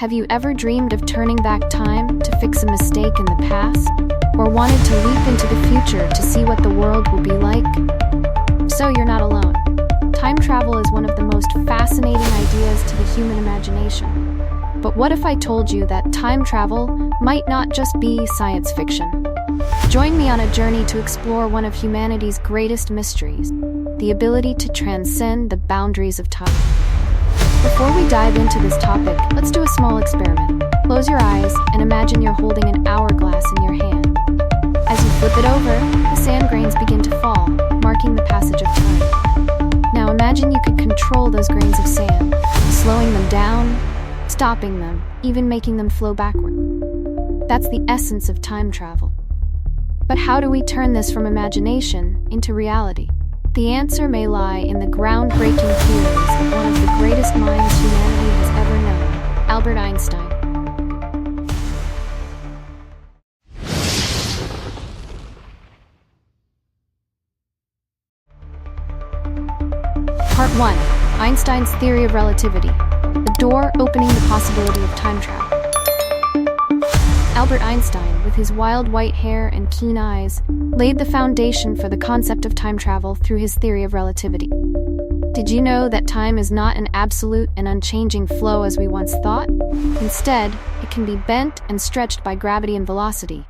Have you ever dreamed of turning back time to fix a mistake in the past? Or wanted to leap into the future to see what the world will be like? So you're not alone. Time travel is one of the most fascinating ideas to the human imagination. But what if I told you that time travel might not just be science fiction? Join me on a journey to explore one of humanity's greatest mysteries, the ability to transcend the boundaries of time. Before we dive into this topic, let's do a small experiment. Close your eyes and imagine you're holding an hourglass in your hand. As you flip it over, the sand grains begin to fall, marking the passage of time. Now imagine you could control those grains of sand, slowing them down, stopping them, even making them flow backward. That's the essence of time travel. But how do we turn this from imagination into reality? The answer may lie in the groundbreaking theories of one of the greatest minds humanity has ever known, Albert Einstein. Part 1. Einstein's Theory of Relativity. The door opening the possibility of time travel. Albert Einstein, with his wild white hair and keen eyes, laid the foundation for the concept of time travel through his theory of relativity. Did you know that time is not an absolute and unchanging flow as we once thought? Instead, it can be bent and stretched by gravity and velocity.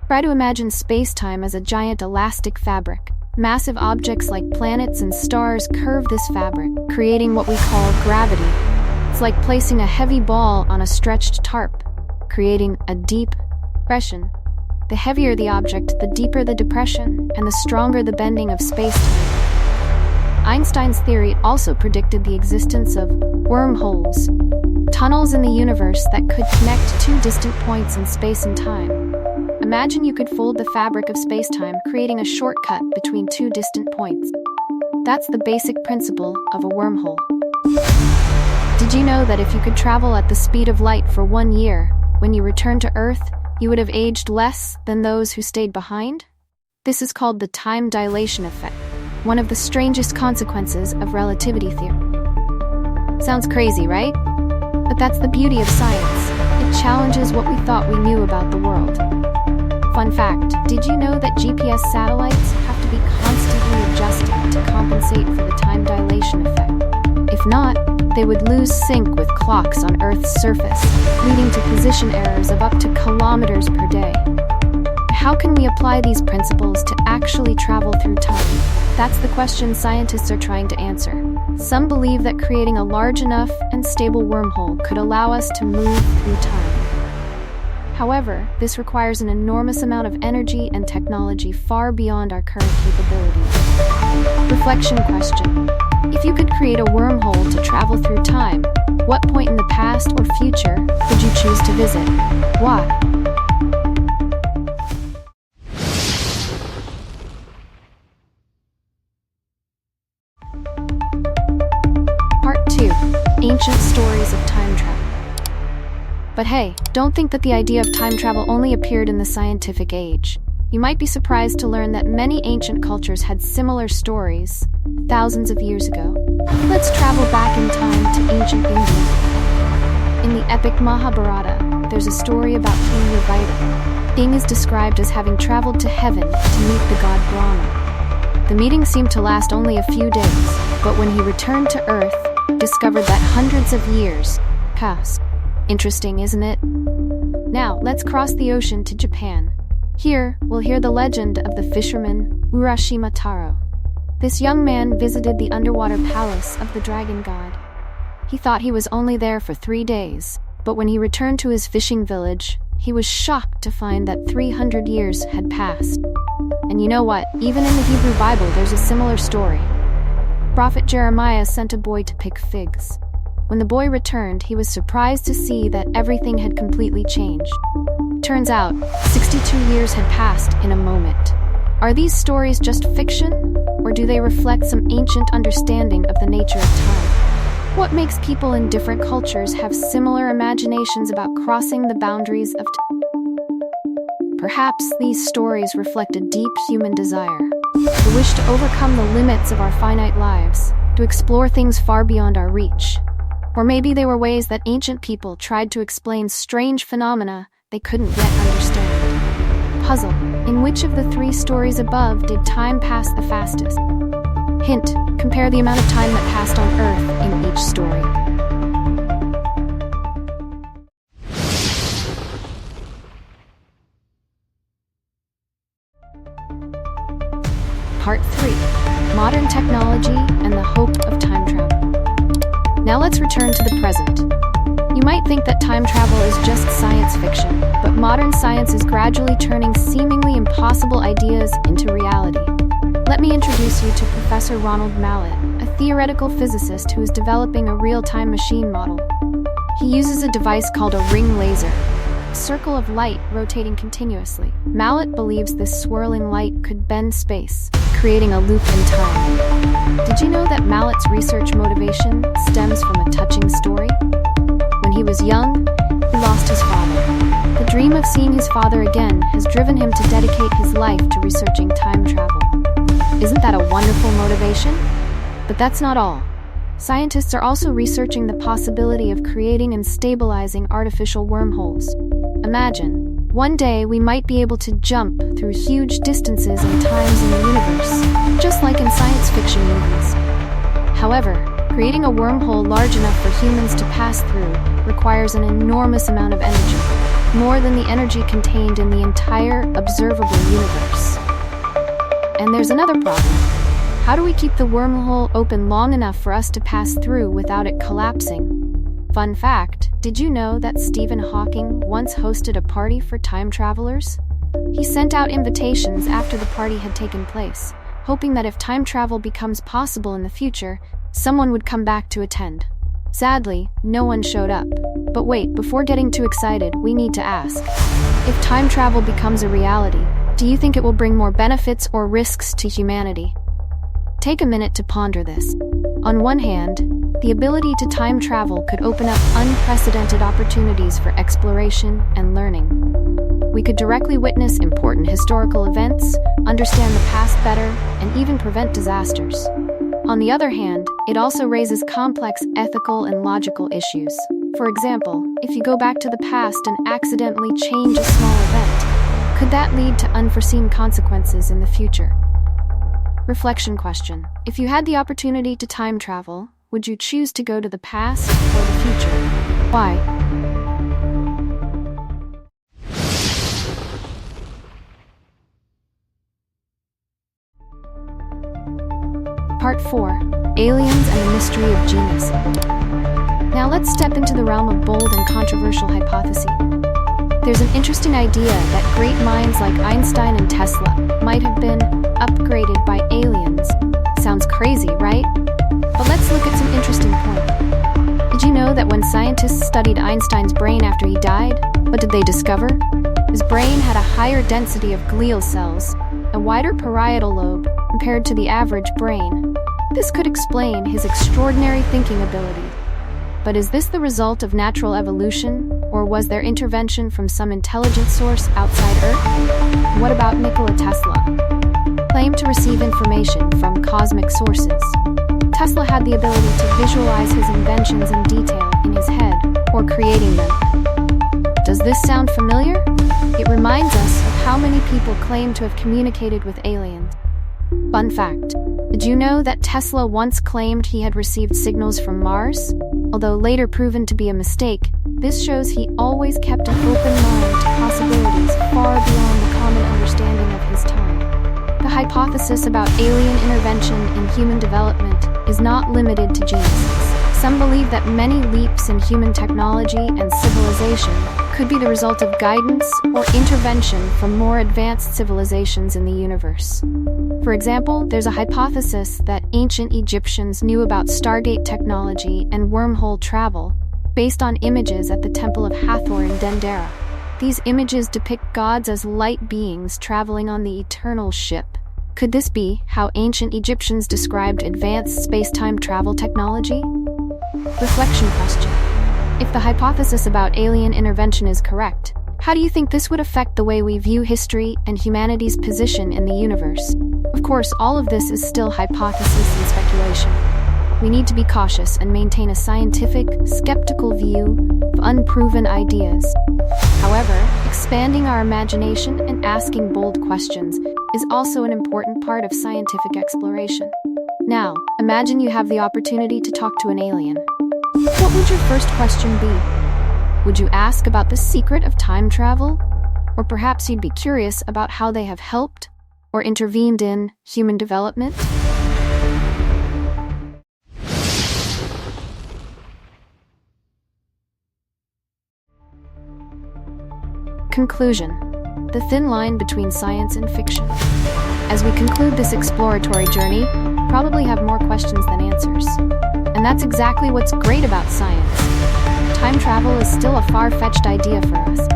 Try to imagine space-time as a giant elastic fabric. Massive objects like planets and stars curve this fabric, creating what we call gravity. It's like placing a heavy ball on a stretched tarp, creating a deep depression. The heavier the object, the deeper the depression, and the stronger the bending of space-time. Einstein's theory also predicted the existence of wormholes, tunnels in the universe that could connect two distant points in space and time. Imagine you could fold the fabric of space-time, creating a shortcut between two distant points. That's the basic principle of a wormhole. Did you know that if you could travel at the speed of light for 1 year, when you return to Earth, you would have aged less than those who stayed behind? This is called the time dilation effect, one of the strangest consequences of relativity theory. Sounds crazy, right? But that's the beauty of science. It challenges what we thought we knew about the world. Fun fact, did you know that GPS satellites have to be constantly adjusted to compensate for the time dilation effect? If not, they would lose sync with clocks on Earth's surface, leading to position errors of up to kilometers per day. How can we apply these principles to actually travel through time? That's the question scientists are trying to answer. Some believe that creating a large enough and stable wormhole could allow us to move through time. However, this requires an enormous amount of energy and technology far beyond our current capabilities. Reflection question. If you could create a wormhole to travel through time, what point in the past or future would you choose to visit? Why? Part 2. Ancient Stories of Time Travel. But hey, don't think that the idea of time travel only appeared in the scientific age. You might be surprised to learn that many ancient cultures had similar stories thousands of years ago. Let's travel back in time to ancient India. In the epic Mahabharata, there's a story about King Yavita. King is described as having traveled to heaven to meet the god Brahma. The meeting seemed to last only a few days, but when he returned to Earth, discovered that hundreds of years passed. Interesting, isn't it? Now, let's cross the ocean to Japan. Here, we'll hear the legend of the fisherman Urashima Taro. This young man visited the underwater palace of the dragon god. He thought he was only there for 3 days, but when he returned to his fishing village, he was shocked to find that 300 years had passed. And you know what? Even in the Hebrew Bible, there's a similar story. Prophet Jeremiah sent a boy to pick figs. When the boy returned, he was surprised to see that everything had completely changed. Turns out, 62 years had passed in a moment. Are these stories just fiction, or do they reflect some ancient understanding of the nature of time? What makes people in different cultures have similar imaginations about crossing the boundaries of time? Perhaps these stories reflect a deep human desire, the wish to overcome the limits of our finite lives, to explore things far beyond our reach. Or maybe they were ways that ancient people tried to explain strange phenomena they couldn't yet understand. Puzzle: in which of the three stories above did time pass the fastest? Hint: compare the amount of time that passed on Earth in each story. Part 3: Modern Technology and the Hope of Time Travel. Now let's return to the present. You might think that time travel is just science fiction, but modern science is gradually turning seemingly impossible ideas into reality. Let me introduce you to Professor Ronald Mallet, a theoretical physicist who is developing a real-time machine model. He uses a device called a ring laser, a circle of light rotating continuously. Mallet believes this swirling light could bend space, creating a loop in time. Did you know that Mallet's research motivation stems from a touching story? When he was young, he lost his father. The dream of seeing his father again has driven him to dedicate his life to researching time travel. Isn't that a wonderful motivation? But that's not all. Scientists are also researching the possibility of creating and stabilizing artificial wormholes. Imagine, one day we might be able to jump through huge distances and times in the universe, just like in science fiction movies. However, creating a wormhole large enough for humans to pass through requires an enormous amount of energy, more than the energy contained in the entire observable universe. And there's another problem. How do we keep the wormhole open long enough for us to pass through without it collapsing? Fun fact, did you know that Stephen Hawking once hosted a party for time travelers? He sent out invitations after the party had taken place, hoping that if time travel becomes possible in the future, someone would come back to attend. Sadly, no one showed up. But wait, before getting too excited, we need to ask. If time travel becomes a reality, do you think it will bring more benefits or risks to humanity? Take a minute to ponder this. On one hand, the ability to time travel could open up unprecedented opportunities for exploration and learning. We could directly witness important historical events, understand the past better, and even prevent disasters. On the other hand, it also raises complex ethical and logical issues. For example, if you go back to the past and accidentally change a small event, could that lead to unforeseen consequences in the future? Reflection question: if you had the opportunity to time travel, would you choose to go to the past or the future? Why? Part 4: Aliens and the Mystery of Genius. Now let's step into the realm of bold and controversial hypotheses. There's an interesting idea that great minds like Einstein and Tesla might have been upgraded by aliens. Sounds crazy, right? But let's look at some interesting points. Did you know that when scientists studied Einstein's brain after he died, what did they discover? His brain had a higher density of glial cells, a wider parietal lobe compared to the average brain. This could explain his extraordinary thinking ability. But is this the result of natural evolution, or was there intervention from some intelligent source outside Earth? What about Nikola Tesla? Claimed to receive information from cosmic sources. Tesla had the ability to visualize his inventions in detail in his head, or creating them. Does this sound familiar? It reminds us of how many people claim to have communicated with aliens. Fun fact: did you know that Tesla once claimed he had received signals from Mars? Although later proven to be a mistake, this shows he always kept an open mind to possibilities far beyond the common understanding of his time. The hypothesis about alien intervention in human development is not limited to geniuses. Some believe that many leaps in human technology and civilization could be the result of guidance or intervention from more advanced civilizations in the universe. For example, there's a hypothesis that ancient Egyptians knew about Stargate technology and wormhole travel based on images at the Temple of Hathor in Dendera. These images depict gods as light beings traveling on the eternal ship. Could this be how ancient Egyptians described advanced space-time travel technology? Reflection question: if the hypothesis about alien intervention is correct, how do you think this would affect the way we view history and humanity's position in the universe? Of course, all of this is still hypothesis and speculation. we need to be cautious and maintain a scientific, skeptical view of unproven ideas. However, expanding our imagination and asking bold questions is also an important part of scientific exploration. Now, imagine you have the opportunity to talk to an alien. What would your first question be? Would you ask about the secret of time travel? Or perhaps you'd be curious about how they have helped or intervened in human development? Conclusion: the thin line between science and fiction. As we conclude this exploratory journey, we probably have more questions than answers. And that's exactly what's great about science. Time travel is still a far-fetched idea for us.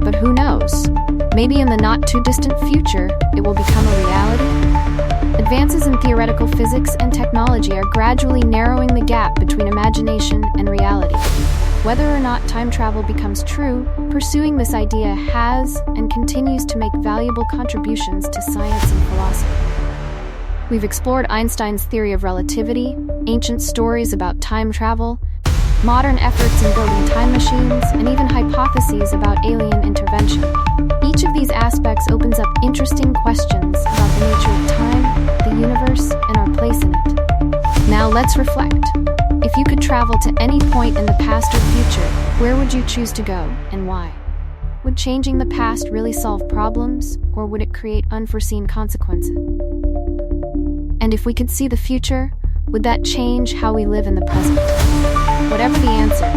But who knows? Maybe in the not-too-distant future, it will become a reality? Advances in theoretical physics and technology are gradually narrowing the gap between imagination and reality. Whether or not time travel becomes true, pursuing this idea has and continues to make valuable contributions to science and philosophy. We've explored Einstein's theory of relativity, ancient stories about time travel, modern efforts in building time machines, and even hypotheses about alien intervention. Each of these aspects opens up interesting questions about the nature of time, the universe, and our place in it. Now let's reflect. If you could travel to any point in the past or future, where would you choose to go, and why? Would changing the past really solve problems, or would it create unforeseen consequences? And if we could see the future, would that change how we live in the present? Whatever the answer,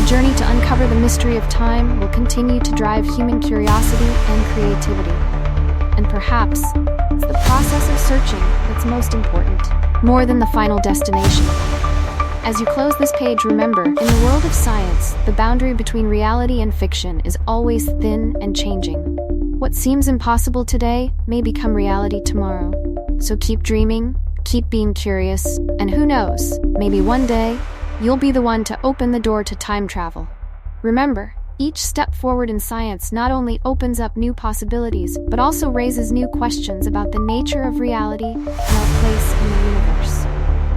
the journey to uncover the mystery of time will continue to drive human curiosity and creativity. And perhaps, it's the process of searching that's most important, more than the final destination. As you close this page, remember, in the world of science, the boundary between reality and fiction is always thin and changing. What seems impossible today may become reality tomorrow. So keep dreaming, keep being curious, and who knows, maybe one day, you'll be the one to open the door to time travel. Remember, each step forward in science not only opens up new possibilities, but also raises new questions about the nature of reality and our place in the universe.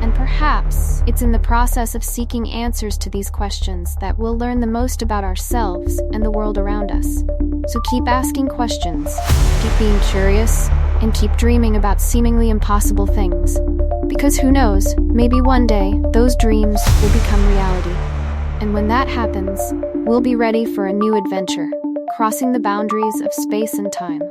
And perhaps it's in the process of seeking answers to these questions that we'll learn the most about ourselves and the world around us. So keep asking questions, keep being curious, and keep dreaming about seemingly impossible things. Because who knows, maybe one day those dreams will become reality. And when that happens, we'll be ready for a new adventure, crossing the boundaries of space and time.